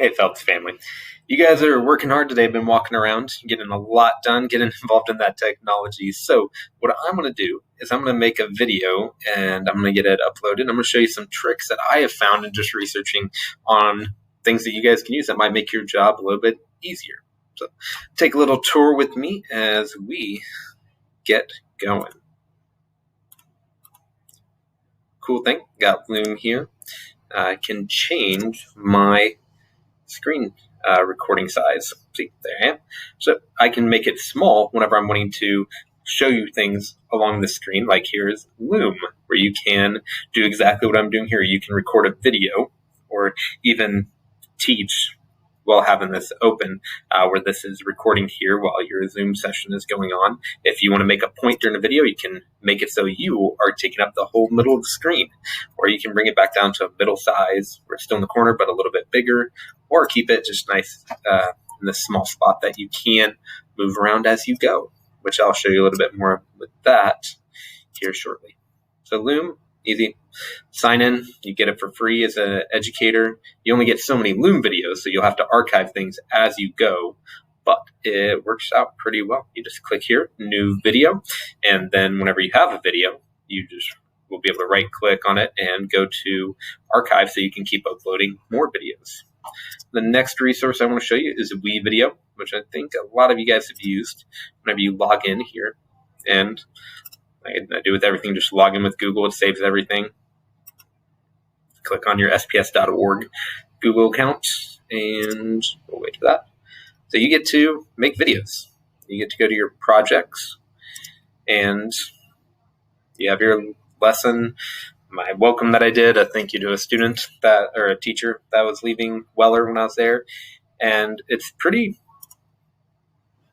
Hey, Phelps family. You guys are working hard today, been walking around, getting a lot done, getting involved in that technology. So what I'm going to do is I'm going to make a video and I'm going to get it uploaded. I'm going to show you some tricks that I have found in just researching on things that you guys can use that might make your job a little bit easier. So take a little tour with me as we get going. Cool thing, got Loom here. I can change my screen recording size. See, there I am. So I can make it small whenever I'm wanting to show you things along the screen, like here's Loom, where you can do exactly what I'm doing here. You can record a video or even teach while having this open, where this is recording here while your Zoom session is going on. If you want to make a point during a video, you can make it so you are taking up the whole middle of the screen, or you can bring it back down to a middle size where it's still in the corner but a little bit bigger, or keep it just nice in this small spot that you can move around as you go, which I'll show you a little bit more with that here shortly. So Loom, easy. Sign in, you get it for free as an educator. You only get so many Loom videos, so you'll have to archive things as you go, but it works out pretty well. You just click here, new video, and then whenever you have a video, you just will be able to right click on it and go to archive so you can keep uploading more videos. The next resource I want to show you is WeVideo, which I think a lot of you guys have used whenever you log in here. And I do with everything, just log in with Google, it saves everything. Click on your sps.org Google account, and we'll wait for that. So you get to make videos. You get to go to your projects, and you have your lesson. My welcome that I did, a thank you to a student or a teacher that was leaving Weller when I was there. And it's pretty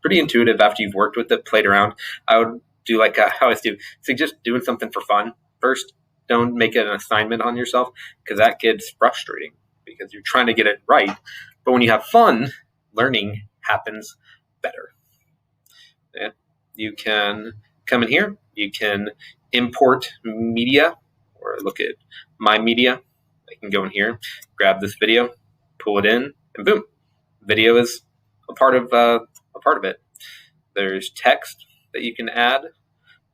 intuitive after you've worked with it, played around. I would do like how I always do, suggest doing something for fun first. Don't make it an assignment on yourself, because that gets frustrating because you're trying to get it right. But when you have fun, learning happens better. Yeah. You can come in here, you can import media or look at my media. I can go in here, grab this video, pull it in, and boom, video is a part of it. There's text that you can add.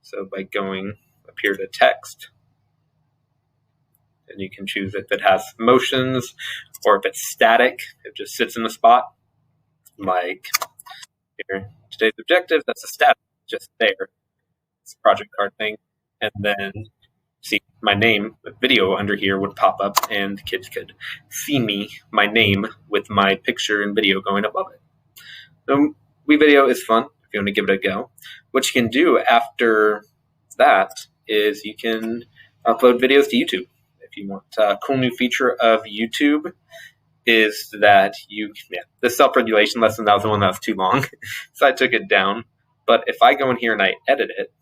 So by going up here to text, and you can choose if it has motions or if it's static, it just sits in the spot. Like here, today's objective, that's a static, just there. It's a project card thing. And then see my name, the video under here would pop up and kids could see my name with my picture and video going above it. So WeVideo is fun if you want to give it a go. What you can do after that is you can upload videos to YouTube. If you want a cool new feature of YouTube is that the self-regulation lesson, that was the one that was too long, so I took it down. But if I go in here and I edit it,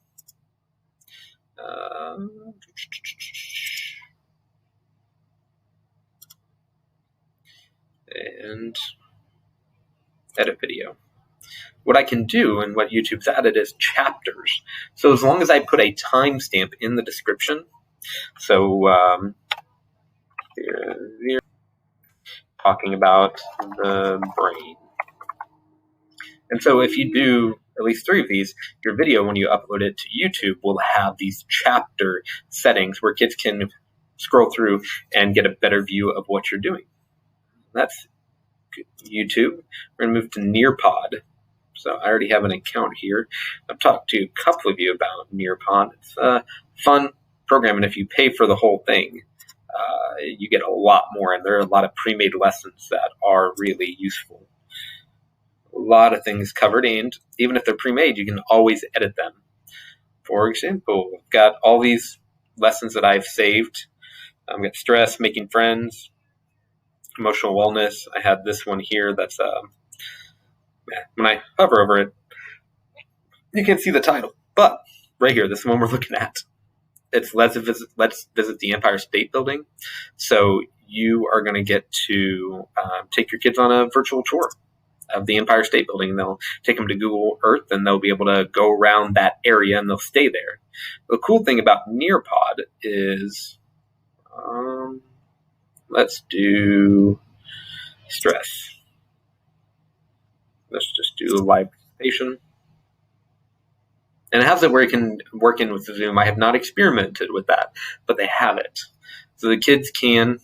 and edit video. What I can do and what YouTube's added is chapters. So as long as I put a timestamp in the description, so here, talking about the brain. And so if you do at least 3 of these, your video, when you upload it to YouTube, will have these chapter settings where kids can scroll through and get a better view of what you're doing. That's YouTube. We're going to move to Nearpod. So I already have an account here. I've talked to a couple of you about Nearpod. It's a fun program, and if you pay for the whole thing, you get a lot more, and there are a lot of pre-made lessons that are really useful. A lot of things covered, and even if they're pre-made, you can always edit them. For example, I've got all these lessons that I've saved. I've got stress, making friends, emotional wellness. I had this one here that's when I hover over it, you can't see the title, but right here, this is the one we're looking at. It's let's visit the Empire State Building. So you are going to get to take your kids on a virtual tour of the Empire State Building. They'll take them to Google Earth, and they'll be able to go around that area, and they'll stay there. The cool thing about Nearpod is, let's do stress. Let's just do live participation. And it has it where you can work in with Zoom. I have not experimented with that, but they have it. So the kids can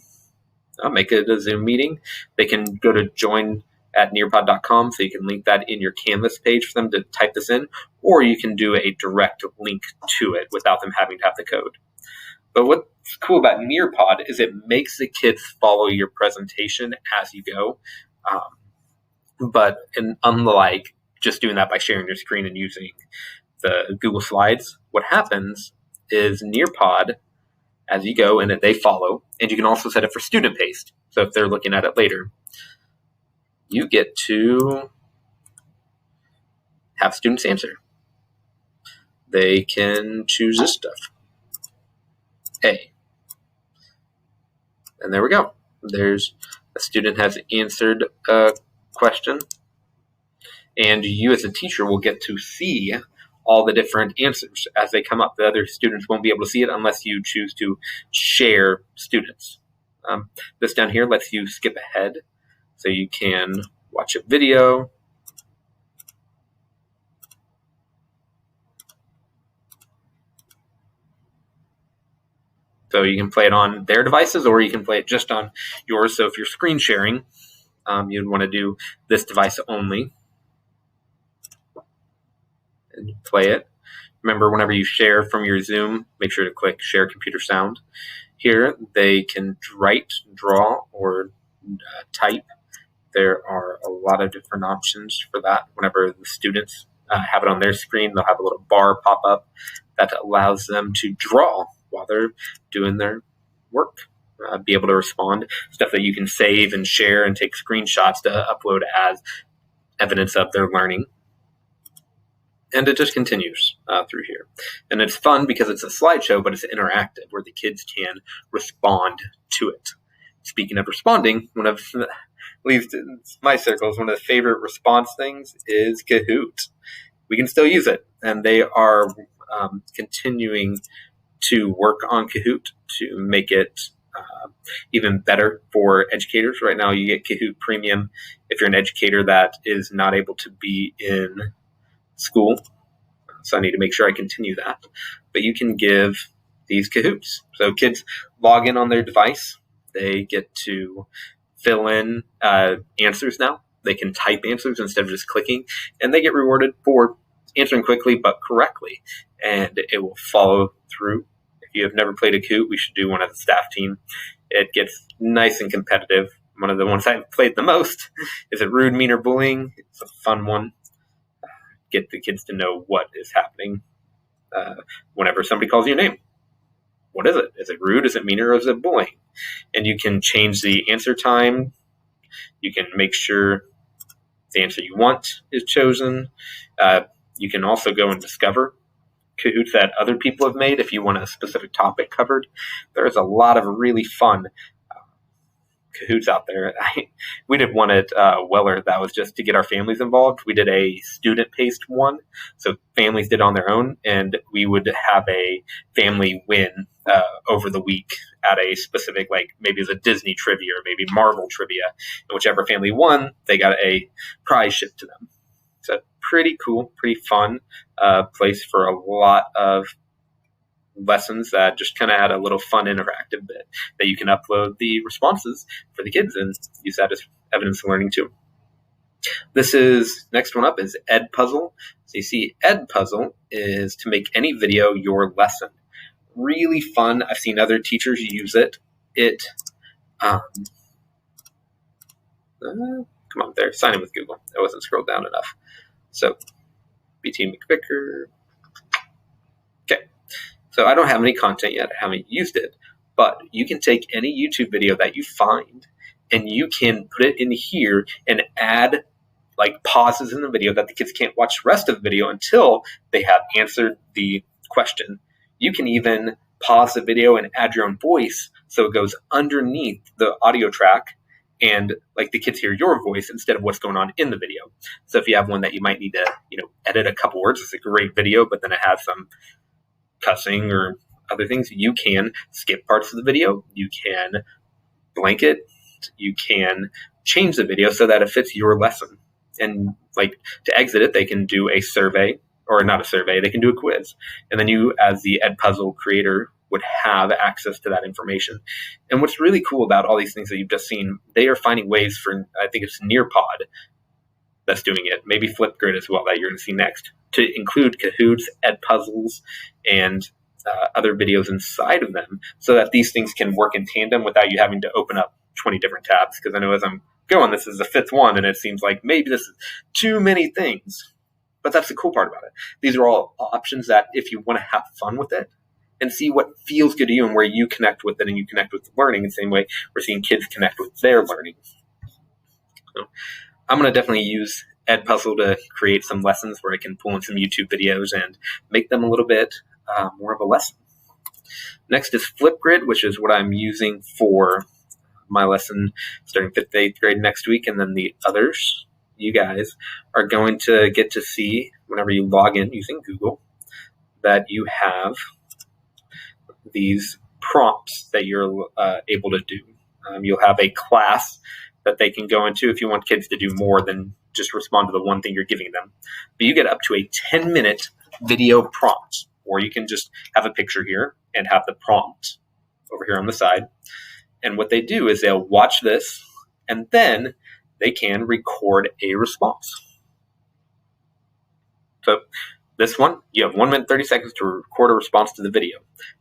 make it a Zoom meeting. They can go to join at nearpod.com, so you can link that in your Canvas page for them to type this in, or you can do a direct link to it without them having to have the code. But what's cool about Nearpod is it makes the kids follow your presentation as you go. But unlike just doing that by sharing your screen and using the Google Slides, what happens is Nearpod, as you go, and they follow, and you can also set it for student paced. So if they're looking at it later, you get to have students answer. They can choose this stuff. A. And there we go. There's a student has answered a question, and you as a teacher will get to see all the different answers as they come up. The other students won't be able to see it unless you choose to share students. This down here lets you skip ahead, so you can watch a video. So you can play it on their devices, or you can play it just on yours. So if you're screen sharing, you'd want to do this device only and play it. Remember, whenever you share from your Zoom, make sure to click Share Computer Sound. Here, they can write, draw, or type. There are a lot of different options for that. Whenever the students have it on their screen, they'll have a little bar pop up that allows them to draw while they're doing their work. Be able to respond, stuff that you can save and share and take screenshots to upload as evidence of their learning. And it just continues through here. And it's fun because it's a slideshow, but it's interactive where the kids can respond to it. Speaking of responding, one of, at least in my circles, one of the favorite response things is Kahoot. We can still use it, and they are continuing to work on Kahoot to make it even better for educators. Right now, you get Kahoot Premium if you're an educator that is not able to be in school. So I need to make sure I continue that. But you can give these Kahoots. So kids log in on their device. They get to fill in answers now. They can type answers instead of just clicking. And they get rewarded for answering quickly but correctly. And it will follow through. If you have never played a Kahoot, we should do one as a staff team. It gets nice and competitive. One of the ones I've played the most is a rude, mean, or bullying. It's a fun one. Get the kids to know what is happening whenever somebody calls you a name. What is it? Is it rude? Is it mean? Or is it bullying? And you can change the answer time. You can make sure the answer you want is chosen. You can also go and discover Kahoots that other people have made if you want a specific topic covered. There's a lot of really fun Kahoots out there. We did one at Weller that was just to get our families involved. We did a student-paced one, so families did on their own, and we would have a family win over the week at a specific, like maybe it was a Disney trivia or maybe Marvel trivia, and whichever family won, they got a prize shipped to them. So pretty cool, pretty fun place for a lot of lessons that just kind of had a little fun interactive bit that you can upload the responses for the kids and use that as evidence of learning too. This is, next one up is Edpuzzle. So you see Edpuzzle is to make any video your lesson. Really fun. I've seen other teachers use it. Come on there, sign in with Google. I wasn't scrolled down enough. So BT McVicker. Okay. So I don't have any content yet. I haven't used it. But you can take any YouTube video that you find and you can put it in here and add like pauses in the video that the kids can't watch the rest of the video until they have answered the question. You can even pause the video and add your own voice so it goes underneath the audio track and like the kids hear your voice instead of what's going on in the video. So if you have one that you might need to, edit a couple words, it's a great video, but then it has some cussing or other things, you can skip parts of the video. You can blank it. You can change the video so that it fits your lesson. And like to exit it, they can do a survey, or not a survey, they can do a quiz. And then you, as the Edpuzzle creator, would have access to that information. And what's really cool about all these things that you've just seen, they are finding ways for, I think it's Nearpod that's doing it, maybe Flipgrid as well, that you're going to see next, to include Kahoots, Edpuzzles, and other videos inside of them, so that these things can work in tandem without you having to open up 20 different tabs. Because I know as I'm going, this is the fifth one, and it seems like maybe this is too many things. But that's the cool part about it. These are all options that if you want to have fun with it and see what feels good to you and where you connect with it and you connect with the learning, the same way we're seeing kids connect with their learning. So I'm going to definitely use Edpuzzle to create some lessons where I can pull in some YouTube videos and make them a little bit more of a lesson. Next is Flipgrid, which is what I'm using for my lesson starting 5th to 8th grade next week. And then the others, you guys are going to get to see whenever you log in using Google that you have these prompts that you're able to do. You'll have a class that they can go into if you want kids to do more than just respond to the one thing you're giving them. But you get up to a 10-minute video prompt, or you can just have a picture here and have the prompt over here on the side. And what they do is they'll watch this, and then they can record a response. So this one, you have 1 minute, 30 seconds to record a response to the video.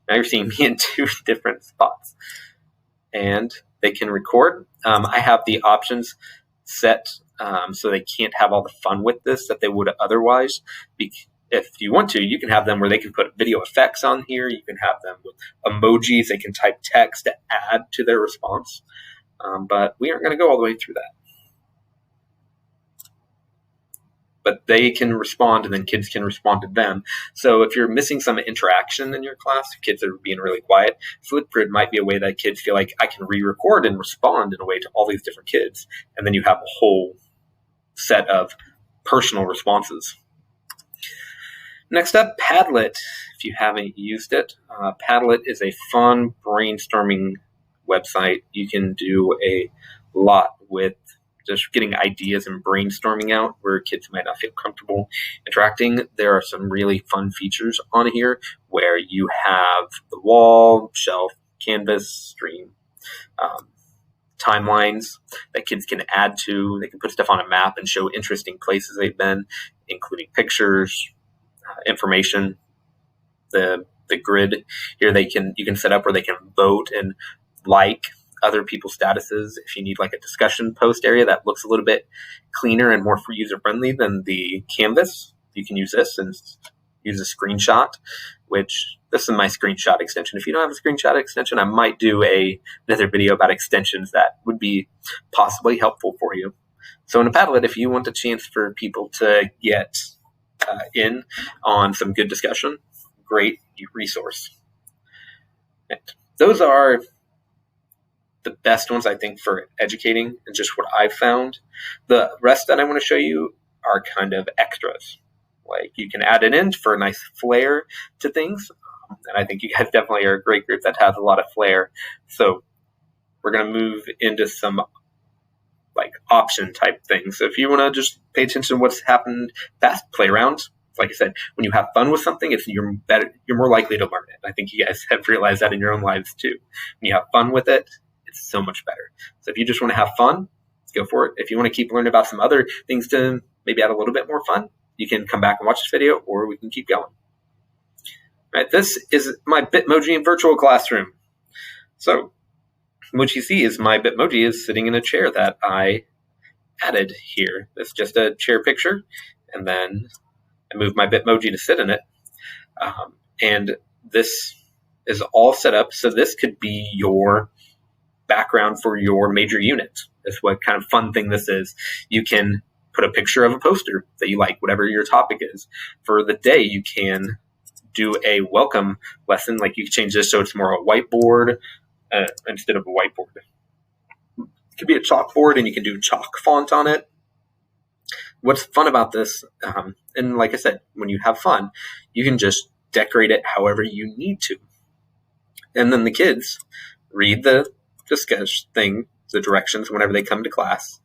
Now you're seeing me in 2 different spots. And they can record. I have the options set so they can't have all the fun with this that they would otherwise. If you want to, you can have them where they can put video effects on here. You can have them with emojis. They can type text to add to their response. But we aren't going to go all the way through that. But they can respond, and then kids can respond to them. So if you're missing some interaction in your class, kids are being really quiet, Flipgrid might be a way that kids feel like I can re-record and respond in a way to all these different kids. And then you have a whole set of personal responses. Next up, Padlet. If you haven't used it, Padlet is a fun brainstorming website. You can do a lot with just getting ideas and brainstorming out where kids might not feel comfortable interacting. There are some really fun features on here where you have the wall, shelf, canvas, stream, timelines that kids can add to. They can put stuff on a map and show interesting places they've been, including pictures, information. The grid here you can set up where they can vote and like other people's statuses. If you need like a discussion post area that looks a little bit cleaner and more user-friendly than the canvas, you can use this and use a screenshot, which this is my screenshot extension. If you don't have a screenshot extension, I might do another video about extensions that would be possibly helpful for you. So in a Padlet, if you want a chance for people to get in on some good discussion, great resource. And those are the best ones, I think, for educating and just what I've found. The rest that I want to show you are kind of extras. Like you can add it in for a nice flair to things. And I think you guys definitely are a great group that has a lot of flair. So we're going to move into some like option type things. So if you want to just pay attention to what's happened past playgrounds, like I said, when you have fun with something, you're more likely to learn it. I think you guys have realized that in your own lives too. When you have fun with it, it's so much better. So if you just want to have fun, go for it. If you want to keep learning about some other things to maybe add a little bit more fun, you can come back and watch this video, or we can keep going. All right, this is my Bitmoji in virtual classroom. So what you see is my Bitmoji is sitting in a chair that I added here. It's just a chair picture, and then I moved my Bitmoji to sit in it. And this is all set up so this could be your background for your major unit. That's what kind of fun thing this is. You can put a picture of a poster that you like, whatever your topic is. For the day, you can do a welcome lesson. Like you can change this so it's more a whiteboard instead of a whiteboard. It could be a chalkboard, and you can do chalk font on it. What's fun about this, and like I said, when you have fun, you can just decorate it however you need to. And then the kids read the discuss thing the directions whenever they come to class.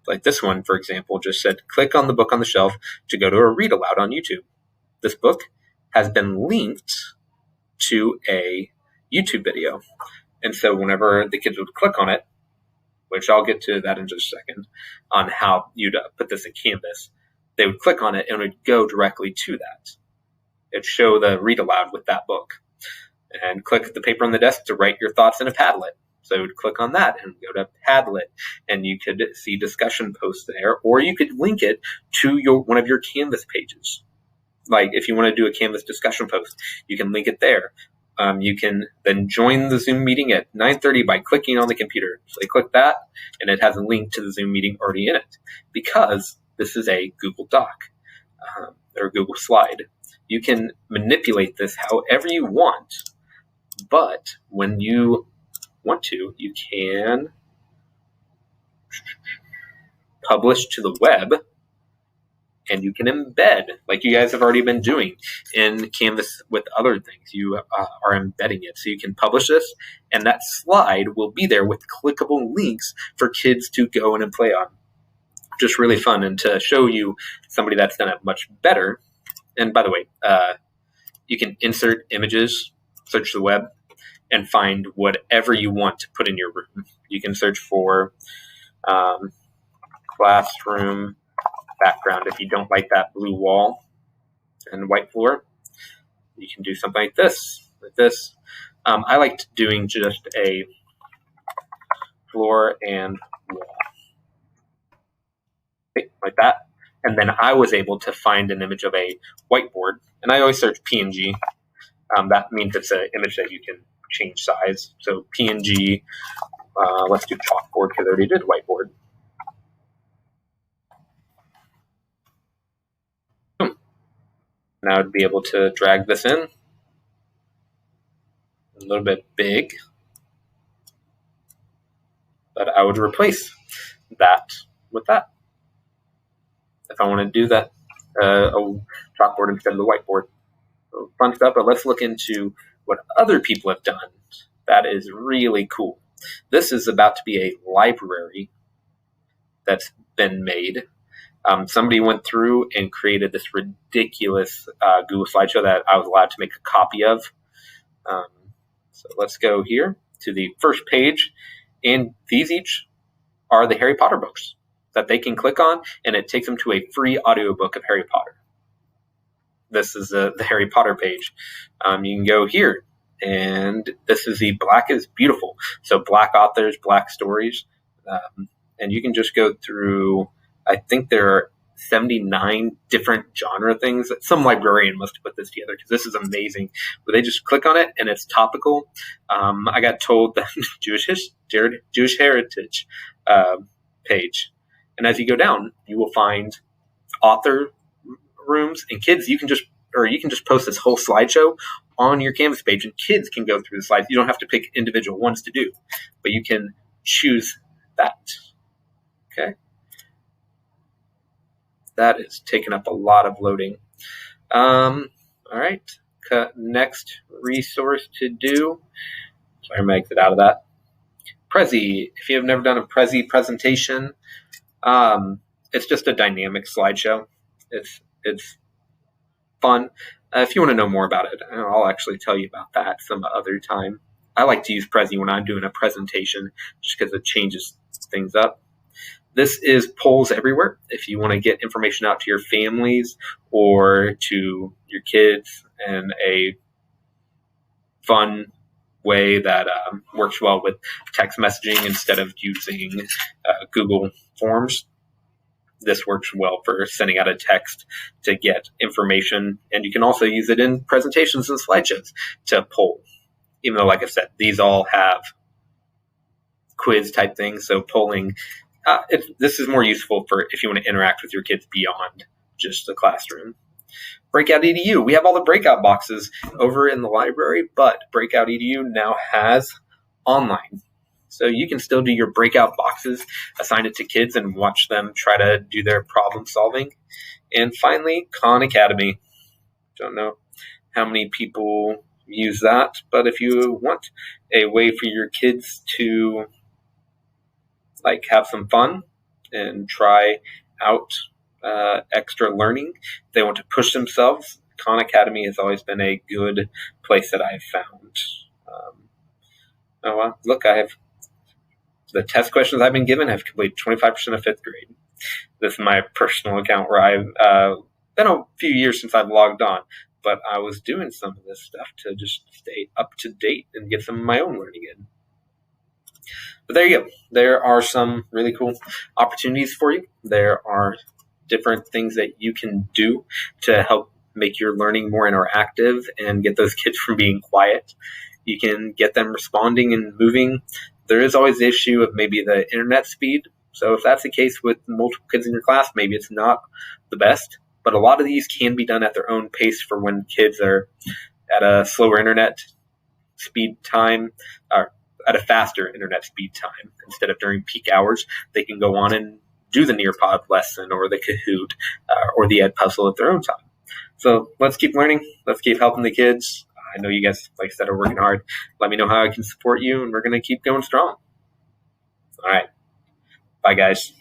Like this one, for example, just said, click on the book on the shelf to go to a read aloud on YouTube. This book has been linked to a YouTube video. And so whenever the kids would click on it, which I'll get to that in just a second, on how you'd put this in Canvas, they would click on it and it would go directly to that. It'd show the read aloud with that book. And click the paper on the desk to write your thoughts in a Padlet. So you would click on that and go to Padlet, and you could see discussion posts there, or you could link it to one of your Canvas pages. Like if you want to do a Canvas discussion post, you can link it there. You can then join the Zoom meeting at 9:30 by clicking on the computer. So they click that, and it has a link to the Zoom meeting already in it, because this is a Google Doc or Google Slide. You can manipulate this however you want, but when you want to, you can publish to the web, and you can embed, like you guys have already been doing in Canvas with other things. You are embedding it. So you can publish this, and that slide will be there with clickable links for kids to go in and play on. Just really fun. And to show you somebody that's done it much better, and by the way, you can insert images, search the web, and find whatever you want to put in your room. You can search for classroom background. If you don't like that blue wall and white floor, you can do something like this. I liked doing just a floor and wall, like that. And then I was able to find an image of a whiteboard, and I always search PNG. That means it's an image that you can change size. So PNG, let's do chalkboard because I already did whiteboard. Now I'd be able to drag this in a little bit big, but I would replace that with that if I want to do that, a chalkboard instead of the whiteboard. So fun stuff, but let's look into what other people have done. That is really cool. This is about to be a library that's been made. Somebody went through and created this ridiculous Google slideshow that I was allowed to make a copy of. So let's go here to the first page, and these each are the Harry Potter books that they can click on, and it takes them to a free audiobook of Harry Potter. This is the Harry Potter page. You can go here, and this is the Black is Beautiful. So Black authors, Black stories. And you can just go through, I think there are 79 different genre things. Some librarian must have put this together because this is amazing. But they just click on it, and it's topical. I got told that Jewish Heritage page. And as you go down, you will find author rooms, and kids, you can just post this whole slideshow on your Canvas page, and kids can go through the slides. You don't have to pick individual ones to do, but you can choose that. Okay. That is taking up a lot of loading. All right. Next resource to do. Sorry, I'm going to exit out of that. Prezi. If you have never done a Prezi presentation, it's just a dynamic slideshow. It's fun. If you want to know more about it, I'll actually tell you about that some other time. I like to use Prezi when I'm doing a presentation just because it changes things up. This is Polls Everywhere. If you want to get information out to your families or to your kids in a fun way that works well with text messaging instead of using Google Forms, this works well for sending out a text to get information. And you can also use it in presentations and slideshows to poll. Even though, like I said, these all have quiz type things. So polling, this is more useful for if you want to interact with your kids beyond just the classroom. Breakout EDU. We have all the breakout boxes over in the library, but Breakout EDU now has online. So you can still do your breakout boxes, assign it to kids, and watch them try to do their problem solving. And finally, Khan Academy. Don't know how many people use that, but if you want a way for your kids to like have some fun and try out extra learning. If they want to push themselves, Khan Academy has always been a good place that I've found. Oh well, look, I have the test questions I've been given have completed 25% of fifth grade. This is my personal account where I've been a few years since I've logged on, but I was doing some of this stuff to just stay up to date and get some of my own learning in. But there you go. There are some really cool opportunities for you. There are different things that you can do to help make your learning more interactive and get those kids from being quiet. You can get them responding and moving. There is always the issue of maybe the internet speed. So if that's the case with multiple kids in your class, maybe it's not the best. But a lot of these can be done at their own pace for when kids are at a slower internet speed time, or at a faster internet speed time. Instead of during peak hours, they can go on and do the Nearpod lesson or the Kahoot or the Edpuzzle at their own time. So let's keep learning. Let's keep helping the kids. I know you guys, like I said, are working hard. Let me know how I can support you, and we're going to keep going strong. All right. Bye, guys.